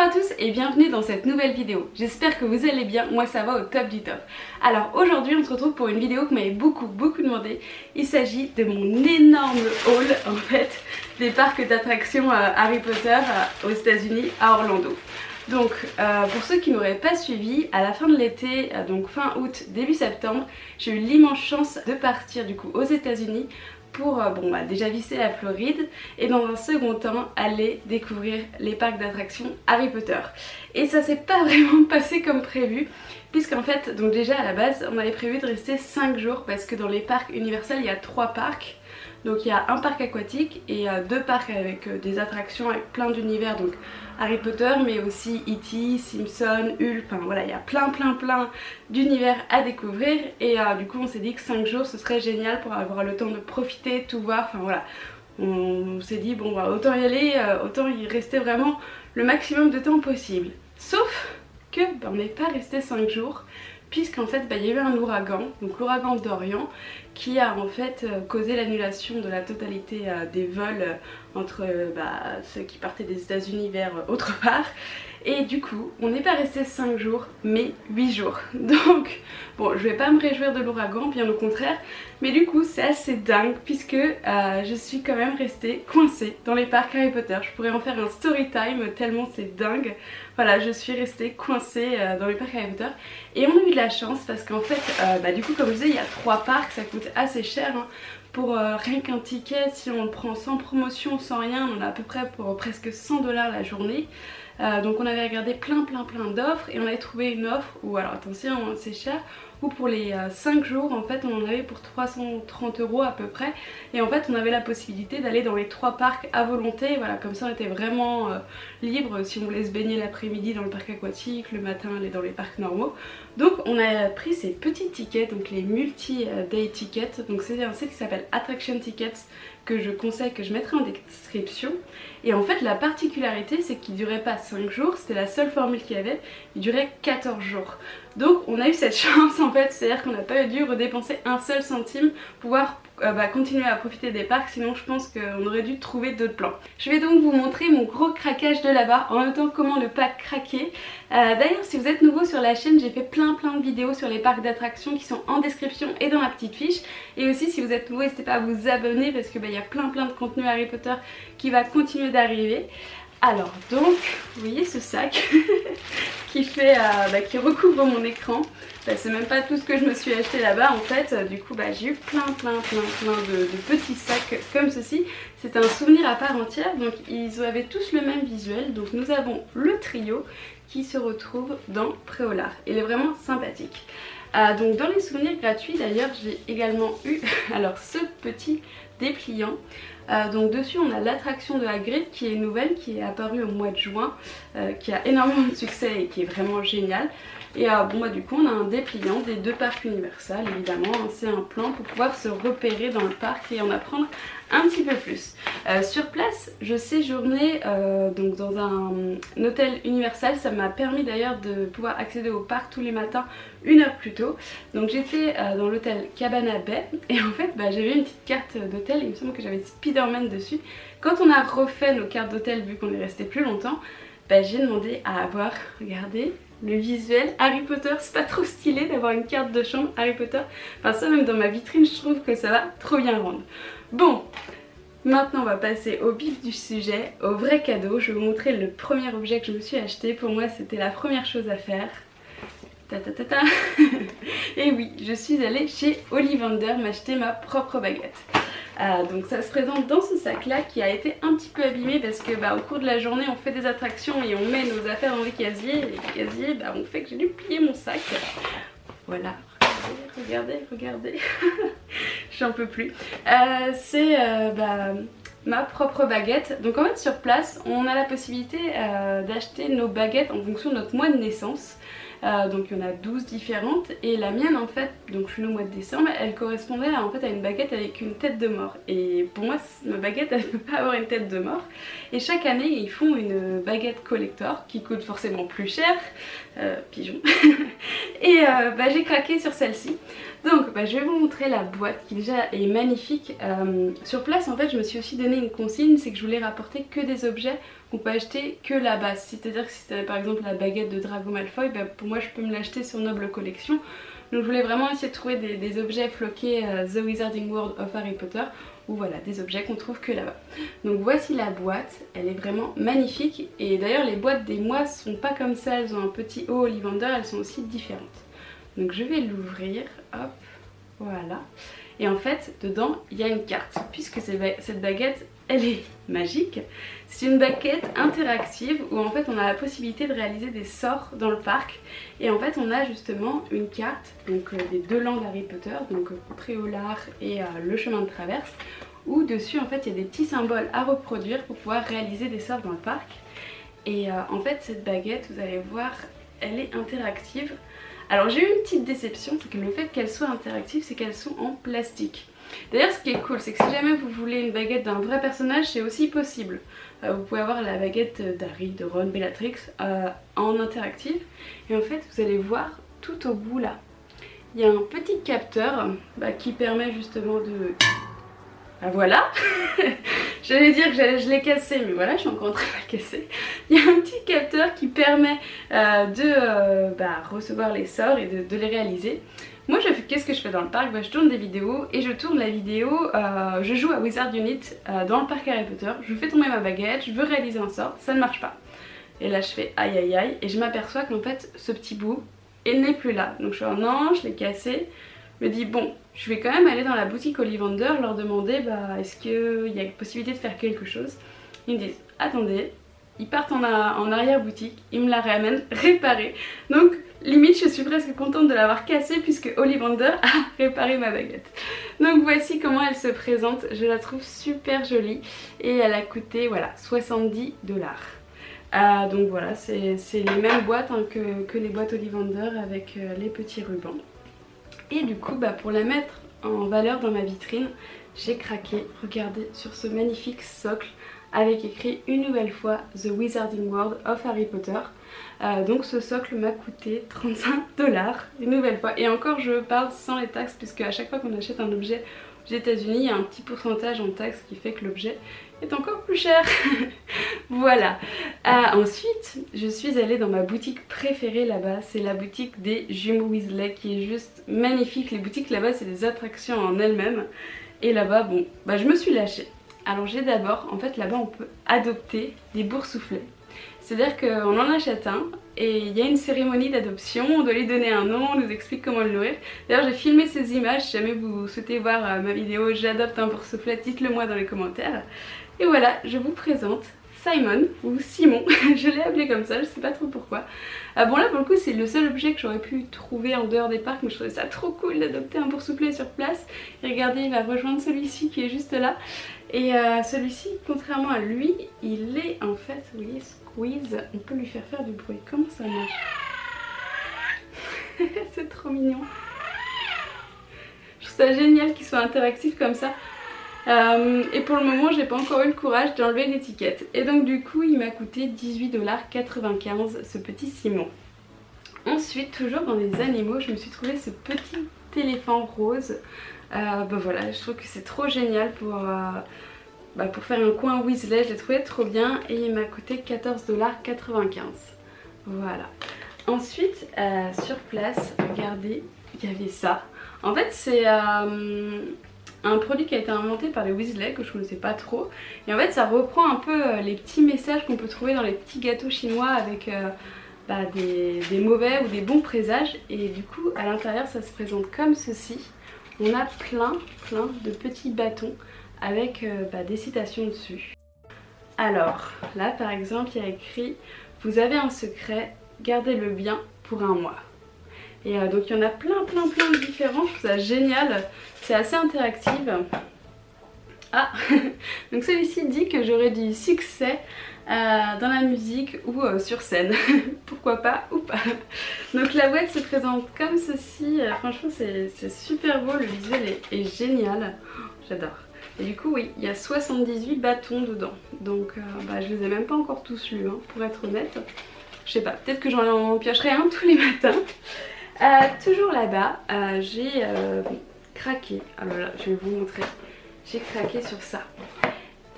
à tous et bienvenue dans cette nouvelle vidéo. J'espère que vous allez bien, moi ça va au top du top. Alors aujourd'hui on se retrouve pour une vidéo que m'avait beaucoup demandé. Il s'agit de mon énorme haul en fait des parcs d'attractions Harry Potter aux États-Unis à Orlando. Donc pour ceux qui n'auraient pas suivi, à la fin de l'été, donc fin août, début septembre, j'ai eu l'immense chance de partir du coup aux États-Unis pour déjà visiter la Floride et dans un second temps aller découvrir les parcs d'attractions Harry Potter. Et ça s'est pas vraiment passé comme prévu puisqu'en fait donc déjà à la base on avait prévu de rester 5 jours parce que dans les parcs Universal il y a 3 parcs. Donc il y a un parc aquatique et 2 parcs avec des attractions avec plein d'univers, donc Harry Potter mais aussi E.T, Simpson, Hulk, enfin voilà il y a plein d'univers à découvrir et du coup on s'est dit que 5 jours ce serait génial pour avoir le temps de profiter, tout voir, enfin voilà. On s'est dit bon bah, autant y aller, autant y rester vraiment le maximum de temps possible. Sauf que on n'est pas resté 5 jours puisqu'en fait il y a eu un ouragan, donc l'ouragan Dorian, qui a en fait causé l'annulation de la totalité des vols entre ceux qui partaient des États-Unis vers autre part. Et du coup, on n'est pas resté 5 jours, mais 8 jours. Donc, bon, je vais pas me réjouir de l'ouragan, bien au contraire. Mais du coup, c'est assez dingue puisque je suis quand même restée coincée dans les parcs Harry Potter. Je pourrais en faire un story time tellement c'est dingue. Voilà, je suis restée coincée dans les parcs Harry Potter. Et on a eu de la chance parce qu'en fait, du coup, comme je disais, il y a 3 parcs, ça coûte assez cher. Hein. Pour rien qu'un ticket, si on le prend sans promotion, sans rien, on a à peu près pour presque 100 $ la journée. Donc on avait regardé plein d'offres et on avait trouvé une offre où, alors attention c'est cher, où pour les 5 jours en fait on en avait pour 330 € à peu près. Et en fait on avait la possibilité d'aller dans les 3 parcs à volonté, voilà, comme ça on était vraiment libre si on voulait se baigner l'après-midi dans le parc aquatique, le matin aller dans les parcs normaux. Donc on a pris ces petits tickets, donc les multi-day tickets, donc c'est un site qui s'appelle Attraction Tickets que je conseille, que je mettrai en description. Et en fait la particularité c'est qu'il durait pas 5 jours, c'était la seule formule qu'il y avait, il durait 14 jours. Donc on a eu cette chance en fait, c'est à dire qu'on n'a pas dû redépenser un seul centime pour pouvoir continuer à profiter des parcs, sinon je pense qu'on aurait dû trouver d'autres plans. Je vais donc vous montrer mon gros craquage de là-bas, en même temps comment ne pas craquer. D'ailleurs si vous êtes nouveau sur la chaîne, j'ai fait plein de vidéos sur les parcs d'attractions qui sont en description et dans la petite fiche. Et aussi si vous êtes nouveau, n'hésitez pas à vous abonner parce que y a plein de contenu Harry Potter qui va continuer d'arriver. Alors donc, vous voyez ce sac qui fait, qui recouvre mon écran. C'est même pas tout ce que je me suis acheté là-bas en fait. Du coup j'ai eu plein de petits sacs comme ceci. C'est un souvenir à part entière. Donc ils avaient tous le même visuel. Donc nous avons le trio qui se retrouve dans Préolard. Il est vraiment sympathique. Donc dans les souvenirs gratuits d'ailleurs j'ai également eu alors ce petit dépliant. Donc dessus on a l'attraction de Hagrid qui est nouvelle, qui est apparue au mois de juin, qui a énormément de succès et qui est vraiment génial. Et du coup on a un dépliant des 2 parcs Universal évidemment, hein, c'est un plan pour pouvoir se repérer dans le parc et en apprendre un petit peu plus. Sur place je séjournais donc dans un hôtel Universal, ça m'a permis d'ailleurs de pouvoir accéder au parc tous les matins 1 heure plus tôt. Donc j'étais dans l'hôtel Cabana Bay et en fait j'avais une petite carte d'hôtel, il me semble que j'avais Spider-Man dessus. Quand on a refait nos cartes d'hôtel vu qu'on est resté plus longtemps, j'ai demandé à avoir, regardez, le visuel Harry Potter. C'est pas trop stylé d'avoir une carte de chambre Harry Potter, enfin ça même dans ma vitrine je trouve que ça va trop bien rendre. Bon, maintenant on va passer au vif du sujet, au vrai cadeau. Je vais vous montrer le premier objet que je me suis acheté. Pour moi c'était la première chose à faire. Et oui, je suis allée chez Ollivander m'acheter ma propre baguette. Donc ça se présente dans ce sac là qui a été un petit peu abîmé parce que au cours de la journée on fait des attractions et on met nos affaires dans les casiers. Et les casiers ont fait que j'ai dû plier mon sac. Voilà, regardez. J'en peux plus. C'est ma propre baguette. Donc en fait sur place on a la possibilité d'acheter nos baguettes en fonction de notre mois de naissance. Donc il y en a 12 différentes et la mienne en fait, donc je suis née au mois de décembre, elle correspondait à une baguette avec une tête de mort. Et pour moi ma baguette elle ne peut pas avoir une tête de mort. Et chaque année ils font une baguette collector qui coûte forcément plus cher, pigeon. Et j'ai craqué sur celle-ci. Donc je vais vous montrer la boîte qui déjà est magnifique. Sur place en fait je me suis aussi donné une consigne, c'est que je voulais rapporter que des objets qu'on peut acheter que la base. C'est-à-dire que si c'était par exemple la baguette de Drago Malfoy, bah, pour moi je peux me l'acheter sur Noble Collection. Donc je voulais vraiment essayer de trouver des objets floqués The Wizarding World of Harry Potter, ou voilà, des objets qu'on trouve que là-bas. Donc voici la boîte, elle est vraiment magnifique. Et d'ailleurs les boîtes des mois sont pas comme ça, elles ont un petit haut Ollivander, elles sont aussi différentes. Donc je vais l'ouvrir, hop, voilà. Et en fait, dedans, il y a une carte, puisque cette baguette, elle est magique. C'est une baguette interactive où en fait on a la possibilité de réaliser des sorts dans le parc. Et en fait on a justement une carte, donc des 2 langues Harry Potter, donc Préolard et le chemin de traverse, où dessus en fait il y a des petits symboles à reproduire pour pouvoir réaliser des sorts dans le parc. Et en fait cette baguette, vous allez voir, elle est interactive. Alors j'ai eu une petite déception, c'est que le fait qu'elles soient interactives, c'est qu'elles sont en plastique. D'ailleurs ce qui est cool, c'est que si jamais vous voulez une baguette d'un vrai personnage, c'est aussi possible. Vous pouvez avoir la baguette d'Harry, de Ron, Bellatrix en interactive. Et en fait vous allez voir tout au bout là, il y a un petit capteur qui permet justement de... Ah voilà. J'allais dire que je l'ai cassé, mais voilà, je suis encore en train de la casser. Il y a un petit capteur qui permet de recevoir les sorts et de les réaliser. Moi qu'est-ce que je fais dans le parc? Je tourne des vidéos et je tourne la vidéo, je joue à Wizard Unit dans le parc Harry Potter, je fais tomber ma baguette, je veux réaliser un sort, ça ne marche pas. Et là je fais aïe aïe aïe et je m'aperçois qu'en fait ce petit bout, il n'est plus là. Donc je suis en non, je l'ai cassé. Je me dis bon, je vais quand même aller dans la boutique Ollivander, leur demander est-ce qu'il y a possibilité de faire quelque chose. Ils me disent attendez, ils partent en arrière-boutique, ils me la ramènent réparée. Donc limite je suis presque contente de l'avoir cassée puisque Ollivander a réparé ma baguette. Donc voici comment elle se présente, je la trouve super jolie et elle a coûté voilà 70 $. Donc voilà, c'est les mêmes boîtes que les boîtes Ollivander avec les petits rubans. Et du coup pour la mettre en valeur dans ma vitrine, j'ai craqué, regardez, sur ce magnifique socle avec écrit une nouvelle fois The Wizarding World of Harry Potter. Donc ce socle m'a coûté 35 $, une nouvelle fois. Et encore je parle sans les taxes puisque à chaque fois qu'on achète un objet aux États-Unis, il y a un petit pourcentage en taxes qui fait que l'objet est encore plus cher. Voilà. Ensuite, je suis allée dans ma boutique préférée là-bas. C'est la boutique des jumeaux Weasley qui est juste magnifique. Les boutiques là-bas, c'est des attractions en elles-mêmes. Et là-bas, je me suis lâchée. Alors j'ai d'abord, en fait là-bas on peut adopter des boursouflets. C'est-à-dire qu'on en achète un et il y a une cérémonie d'adoption, on doit lui donner un nom, on nous explique comment le nourrir. D'ailleurs j'ai filmé ces images, si jamais vous souhaitez voir ma vidéo j'adopte un boursouflet, dites-le moi dans les commentaires. Et voilà, je vous présente Simon, ou Simon, je l'ai appelé comme ça, je sais pas trop pourquoi. Bon là pour le coup c'est le seul objet que j'aurais pu trouver en dehors des parcs, mais je trouvais ça trop cool d'adopter un boursouflet sur place. Et regardez, il va rejoindre celui-ci qui est juste là. Et celui-ci, contrairement à lui, il est en fait, vous voyez, squeeze, on peut lui faire du bruit. Comment ça marche? C'est trop mignon. Je trouve ça génial qu'il soit interactif comme ça. Et pour le moment j'ai pas encore eu le courage d'enlever l'étiquette. Et donc du coup il m'a coûté 18,95 $ ce petit Simon. Ensuite, toujours dans les animaux, je me suis trouvé ce petit éléphant rose. Voilà, je trouve que c'est trop génial pour faire un coin Weasley, je l'ai trouvé trop bien et il m'a coûté 14,95 $. Voilà. Ensuite, sur place, regardez, il y avait ça. En fait c'est un produit qui a été inventé par les Weasley que je connaissais pas trop. Et en fait ça reprend un peu les petits messages qu'on peut trouver dans les petits gâteaux chinois avec des mauvais ou des bons présages. Et du coup à l'intérieur ça se présente comme ceci. On a plein de petits bâtons avec des citations dessus. Alors là par exemple il y a écrit « Vous avez un secret, gardez-le bien pour un mois ». Et donc il y en a plein de différents, je trouve ça génial, c'est assez interactif. Ah donc celui-ci dit que j'aurai du succès dans la musique ou sur scène, pourquoi pas ou pas. Donc la boîte se présente comme ceci, franchement c'est super beau, le visuel est génial, j'adore. Et du coup oui, il y a 78 bâtons dedans, donc je les ai même pas encore tous lus pour être honnête. Je sais pas, peut-être que j'en piocherai un tous les matins. Toujours là-bas, j'ai craqué, alors là je vais vous montrer, j'ai craqué sur ça.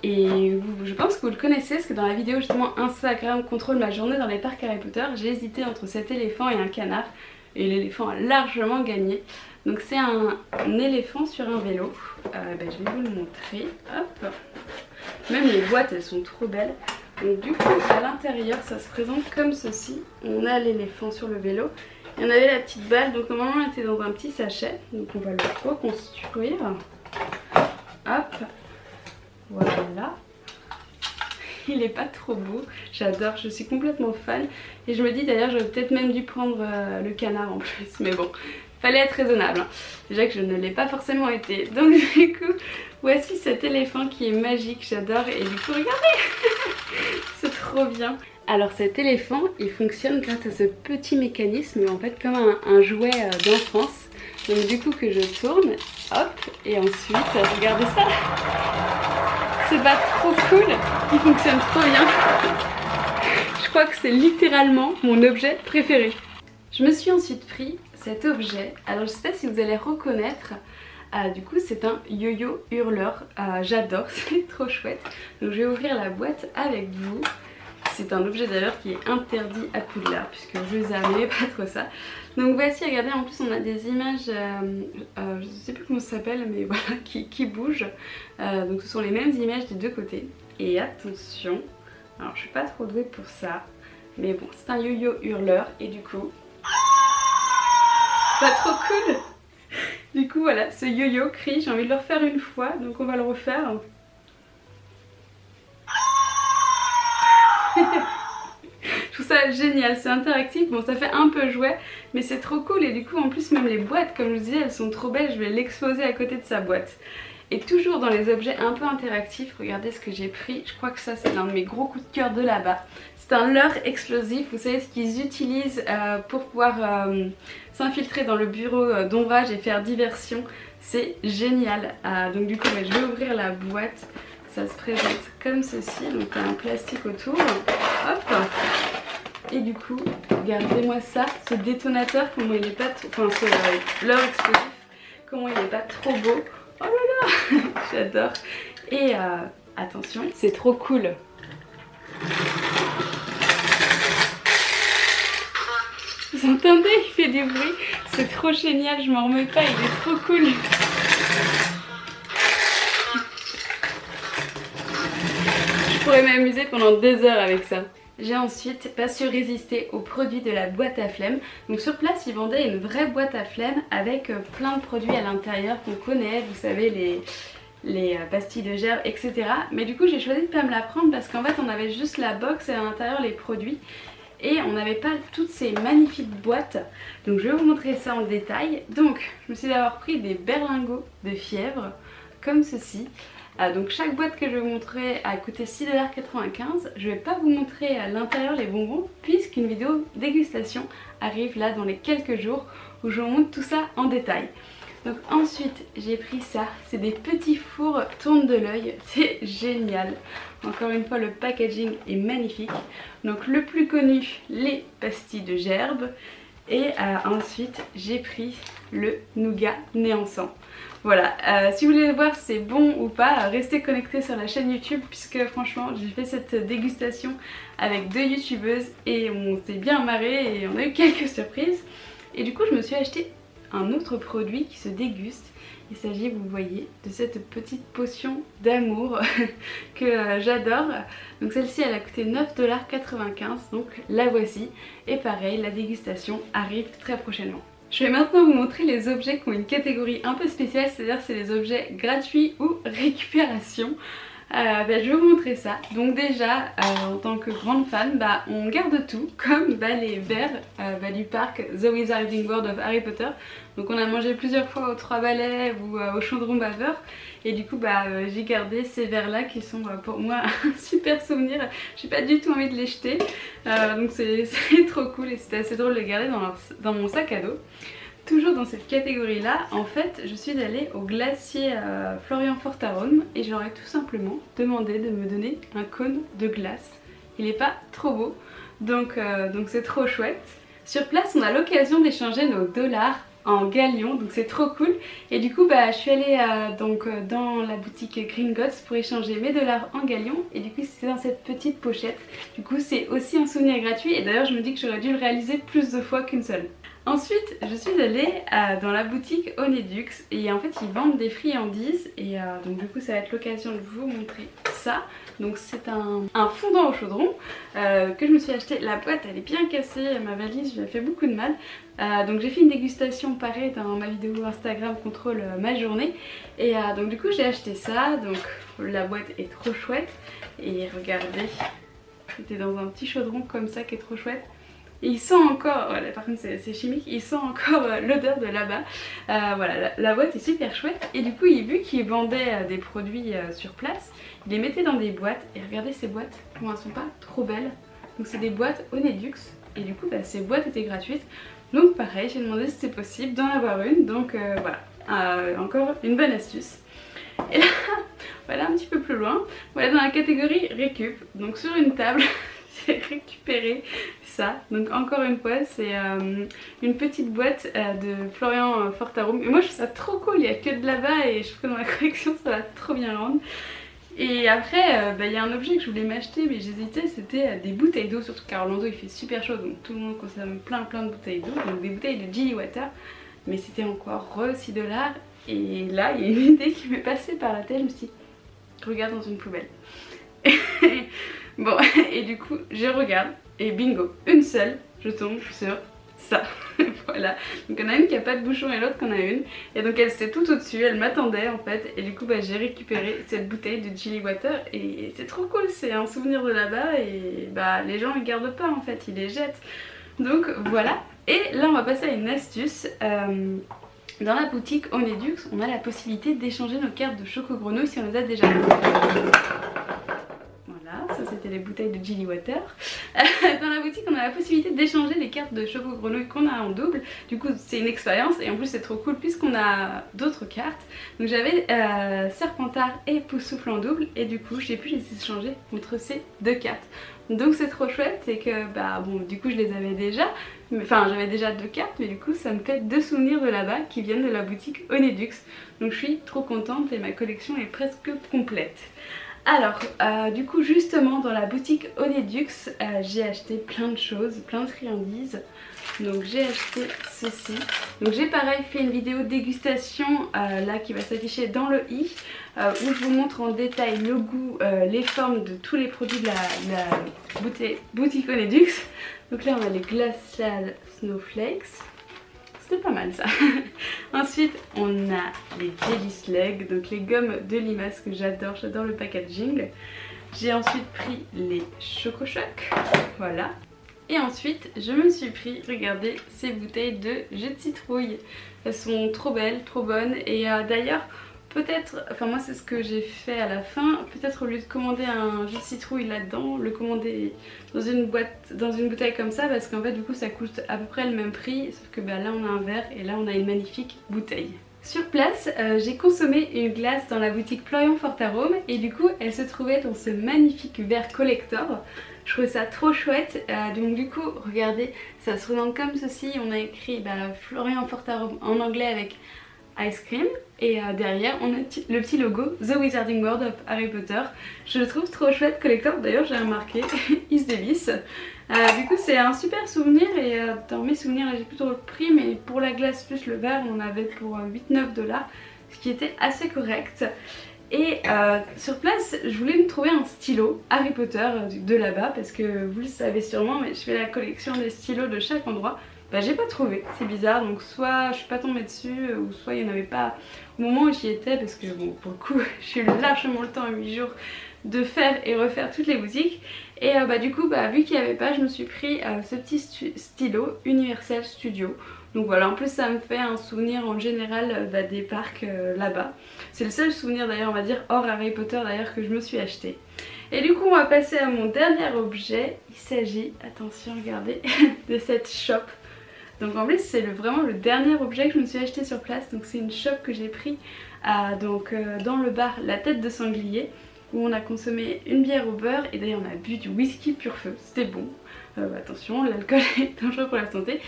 Et je pense que vous le connaissez parce que dans la vidéo justement Instagram contrôle ma journée dans les parcs Harry Potter, j'ai hésité entre cet éléphant et un canard et l'éléphant a largement gagné. Donc c'est un éléphant sur un vélo, je vais vous le montrer, hop. Même les boîtes elles sont trop belles. Donc du coup à l'intérieur ça se présente comme ceci, on a l'éléphant sur le vélo. Et on avait la petite balle, donc normalement elle était dans un petit sachet, donc on va le reconstruire, hop. Voilà, il est pas trop beau, j'adore, je suis complètement fan. Et je me dis d'ailleurs j'aurais peut-être même dû prendre le canard en plus, mais bon, fallait être raisonnable. Déjà que je ne l'ai pas forcément été. Donc du coup, voici cet éléphant qui est magique, j'adore. Et du coup, regardez, c'est trop bien. Alors cet éléphant, il fonctionne grâce à ce petit mécanisme, en fait comme un jouet d'enfance. Donc du coup que je tourne, hop, et ensuite, regardez ça. C'est pas trop cool, il fonctionne trop bien. Je crois que c'est littéralement mon objet préféré. Je me suis ensuite pris cet objet, alors je sais pas si vous allez reconnaître, du coup c'est un yo-yo hurleur, j'adore, c'est trop chouette. Donc je vais ouvrir la boîte avec vous. C'est un objet d'ailleurs qui est interdit à Poudlard puisque je les avais pas trop ça. Donc voici, regardez, en plus on a des images, je sais plus comment ça s'appelle, mais voilà, qui bougent. Donc ce sont les mêmes images des deux côtés. Et attention, alors je suis pas trop douée pour ça, mais bon, c'est un yo-yo hurleur et du coup, pas trop cool. Du coup voilà, ce yo-yo crie, j'ai envie de le refaire une fois, donc on va le refaire. Je trouve ça génial, c'est interactif, bon ça fait un peu jouet mais c'est trop cool. Et du coup en plus même les boîtes comme je vous disais elles sont trop belles, je vais l'exposer à côté de sa boîte. Et toujours dans les objets un peu interactifs, regardez ce que j'ai pris, je crois que ça c'est l'un de mes gros coups de cœur de là-bas. C'est un leurre explosif, vous savez ce qu'ils utilisent pour pouvoir s'infiltrer dans le bureau d'ombrage et faire diversion, c'est génial. Donc du coup je vais ouvrir la boîte. Ça se présente comme ceci, donc il y a un plastique autour, hop. Et du coup, regardez-moi ça, ce détonateur, comment il est pas, enfin ce leurre explosif, comment il est pas trop beau. Oh là là, j'adore. Et attention, c'est trop cool. Vous entendez, il fait du bruit, c'est trop génial, je m'en remets pas, il est trop cool. Je pourrais m'amuser pendant des heures avec ça. J'ai ensuite pas su résister aux produits de la boîte à flemme. Donc sur place ils vendaient une vraie boîte à flemme avec plein de produits à l'intérieur qu'on connaît, vous savez les pastilles de gerbe, etc. Mais du coup j'ai choisi de pas me la prendre parce qu'en fait on avait juste la box et à l'intérieur les produits. Et on n'avait pas toutes ces magnifiques boîtes. Donc je vais vous montrer ça en détail. Donc je me suis d'abord pris des berlingots de fièvre comme ceci. Donc chaque boîte que je vais vous montrer a coûté 6,95 $. Je ne vais pas vous montrer à l'intérieur les bonbons puisqu'une vidéo dégustation arrive là dans les quelques jours où je vous montre tout ça en détail. Donc ensuite j'ai pris ça, c'est des petits fours tourne de l'œil, c'est génial. Encore une fois le packaging est magnifique. Donc le plus connu, les pastilles de gerbe. Et ensuite j'ai pris le nougat néançant. Voilà, si vous voulez voir si c'est bon ou pas, restez connectés sur la chaîne YouTube puisque franchement j'ai fait cette dégustation avec 2 youtubeuses et on s'est bien marré et on a eu quelques surprises. Et du coup je me suis acheté un autre produit qui se déguste. Il s'agit, vous voyez, de cette petite potion d'amour que j'adore. Donc celle-ci elle a coûté 9,95 $, donc la voici. Et pareil, la dégustation arrive très prochainement. Je vais maintenant vous montrer les objets qui ont une catégorie un peu spéciale, c'est-à-dire c'est les objets gratuits ou récupération. Je vais vous montrer ça. Donc déjà, en tant que grande fan, on garde tout, comme les verres du parc The Wizarding World of Harry Potter. Donc on a mangé plusieurs fois aux 3 balais ou au chaudron baveur. Et du coup j'ai gardé ces verres là qui sont pour moi un super souvenir. J'ai pas du tout envie de les jeter. Donc c'est trop cool et c'était assez drôle de les garder dans mon sac à dos. Toujours dans cette catégorie là, en fait je suis allée au glacier Florian Fortaron et je leur ai tout simplement demandé de me donner un cône de glace. Il est pas trop beau, donc c'est trop chouette. Sur place on a l'occasion d'échanger nos dollars en galion, donc c'est trop cool. Et du coup bah je suis allée dans la boutique Gringotts pour échanger mes dollars en galion, et du coup c'est dans cette petite pochette. Du coup c'est aussi un souvenir gratuit, et d'ailleurs je me dis que j'aurais dû le réaliser plus de fois qu'une seule. Ensuite je suis allée dans la boutique Onedux, et en fait ils vendent des friandises, et donc du coup ça va être l'occasion de vous montrer ça. Donc c'est un fondant au chaudron que je me suis acheté. La boîte elle est bien cassée, ma valise je lui ai fait beaucoup de mal. Donc j'ai fait une dégustation pareil dans ma vidéo Instagram contrôle ma journée. Et donc du coup j'ai acheté ça, donc la boîte est trop chouette. Et regardez, c'était dans un petit chaudron comme ça qui est trop chouette. Et il sent encore, voilà, par contre c'est chimique, il sent encore l'odeur de là-bas. Voilà, la boîte est super chouette. Et du coup, vu qu'il vendait des produits sur place, il les mettait dans des boîtes. Et regardez ces boîtes, comment elles sont pas trop belles. Donc c'est des boîtes Onedux. Et du coup, bah, ces boîtes étaient gratuites. Donc pareil, j'ai demandé si c'était possible d'en avoir une. Donc voilà, encore une bonne astuce. Et là, voilà un petit peu plus loin, voilà dans la catégorie récup. Donc sur une table, j'ai récupéré ça. Donc encore une fois, c'est une petite boîte de Florian Fortarum. Et moi je trouve ça trop cool, il n'y a que de là-bas et je trouve que dans la collection ça va trop bien rendre. Et après, il y a un objet que je voulais m'acheter mais j'hésitais, c'était des bouteilles d'eau, surtout qu'à Orlando il fait super chaud, donc tout le monde consomme plein de bouteilles d'eau, donc des bouteilles de Jilly Water, mais c'était encore 6 $. Et là il y a une idée qui m'est passée par la tête, je me suis dit, je regarde dans une poubelle. Bon, et du coup je regarde et bingo, une seule, je tombe sur ça. Voilà, donc il y en a une qui a pas de bouchon et l'autre qui en a une, et donc elle était tout au-dessus, elle m'attendait en fait, et du coup bah, j'ai récupéré cette bouteille de Jilly Water et c'est trop cool, c'est un souvenir de là-bas, et bah les gens ils gardent pas en fait, ils les jettent. Donc voilà, et là on va passer à une astuce. Dans la boutique Onedux, on a la possibilité d'échanger nos cartes de Choco Grenouille si on les a déjà. Ça c'était les bouteilles de Jilly Water. Dans la boutique on a la possibilité d'échanger les cartes de Choco Grenouille qu'on a en double. Du coup c'est une expérience et en plus c'est trop cool puisqu'on a d'autres cartes. Donc j'avais Serpentard et Poussoufle en double, et du coup j'ai pu les échanger contre ces deux cartes. Donc c'est trop chouette, c'est que bah bon du coup je les avais déjà, enfin j'avais déjà deux cartes, mais du coup ça me fait deux souvenirs de là-bas qui viennent de la boutique Onedux. Donc je suis trop contente et ma collection est presque complète. Alors, du coup justement dans la boutique Onedux, j'ai acheté plein de choses, plein de friandises. Donc j'ai acheté ceci. Donc j'ai pareil fait une vidéo dégustation là qui va s'afficher dans le i, où je vous montre en détail le goût, les formes de tous les produits de la boutique Onedux. Donc là on a les Glacial Snowflakes. C'était pas mal ça. Ensuite on a les Jelly Slug, donc les gommes de limace que j'adore le packaging. J'ai ensuite pris les Choco Choc, voilà. Et ensuite je me suis pris, regardez, ces bouteilles de jus de citrouille. Elles sont trop belles, trop bonnes, et d'ailleurs peut-être, enfin moi c'est ce que j'ai fait à la fin, peut-être au lieu de commander un jus de citrouille là-dedans, le commander dans une boîte, dans une bouteille comme ça, parce qu'en fait du coup ça coûte à peu près le même prix, sauf que bah, là on a un verre et là on a une magnifique bouteille. Sur place, j'ai consommé une glace dans la boutique Florian Fortarum, et du coup elle se trouvait dans ce magnifique verre collector. Je trouvais ça trop chouette, donc du coup regardez, ça se présente comme ceci. On a écrit Florian Fortarum en anglais avec Ice Cream, et derrière on a le petit logo The Wizarding World of Harry Potter. Je le trouve trop chouette collector, d'ailleurs j'ai remarqué Is Davis. Du coup c'est un super souvenir, et dans mes souvenirs là j'ai plutôt le prix, mais pour la glace plus le verre on avait pour 8-9 $, ce qui était assez correct. Et sur place je voulais me trouver un stylo Harry Potter de là-bas, parce que vous le savez sûrement mais je fais la collection des stylos de chaque endroit. Bah j'ai pas trouvé, c'est bizarre, donc soit je suis pas tombée dessus, ou soit il n'y en avait pas au moment où j'y étais, parce que bon pour le coup j'ai eu largement le temps en 8 jours de faire et refaire toutes les boutiques. Et du coup vu qu'il n'y avait pas, je me suis pris ce petit stylo Universal Studio. Donc voilà, en plus ça me fait un souvenir en général des parcs là-bas. C'est le seul souvenir d'ailleurs on va dire hors Harry Potter d'ailleurs que je me suis acheté. Et du coup on va passer à mon dernier objet. Il s'agit, attention regardez, de cette chope. Donc en plus c'est vraiment le dernier objet que je me suis acheté sur place. Donc c'est une chope que j'ai pris dans le bar La Tête de Sanglier, où on a consommé une bière au beurre, et d'ailleurs on a bu du whisky pur feu, c'était bon. Attention, l'alcool est dangereux pour la santé.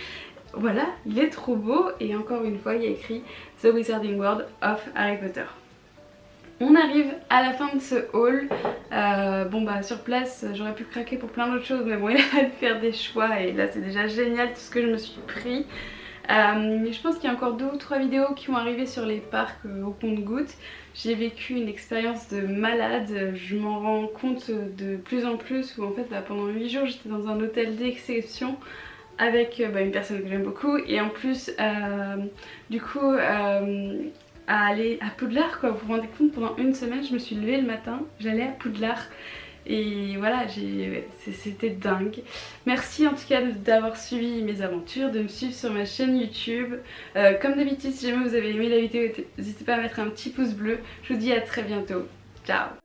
voilà, il est trop beau et encore une fois il y a écrit The Wizarding World of Harry Potter. On arrive à la fin de ce haul. Bon bah sur place j'aurais pu craquer pour plein d'autres choses mais bon il a fallu faire des choix et là c'est déjà génial tout ce que je me suis pris. Je pense qu'il y a encore 2 ou 3 vidéos qui vont arriver sur les parcs au compte-gouttes. J'ai vécu une expérience de malade, je m'en rends compte de plus en plus où en fait bah, pendant 8 jours j'étais dans un hôtel d'exception avec une personne que j'aime beaucoup et en plus du coup à aller à Poudlard quoi. Vous vous rendez compte, pendant une semaine je me suis levée le matin, j'allais à Poudlard et voilà, c'était dingue. Merci en tout cas d'avoir suivi mes aventures, de me suivre sur ma chaîne YouTube. Comme d'habitude, si jamais vous avez aimé la vidéo, n'hésitez pas à mettre un petit pouce bleu. Je vous dis à très bientôt. Ciao!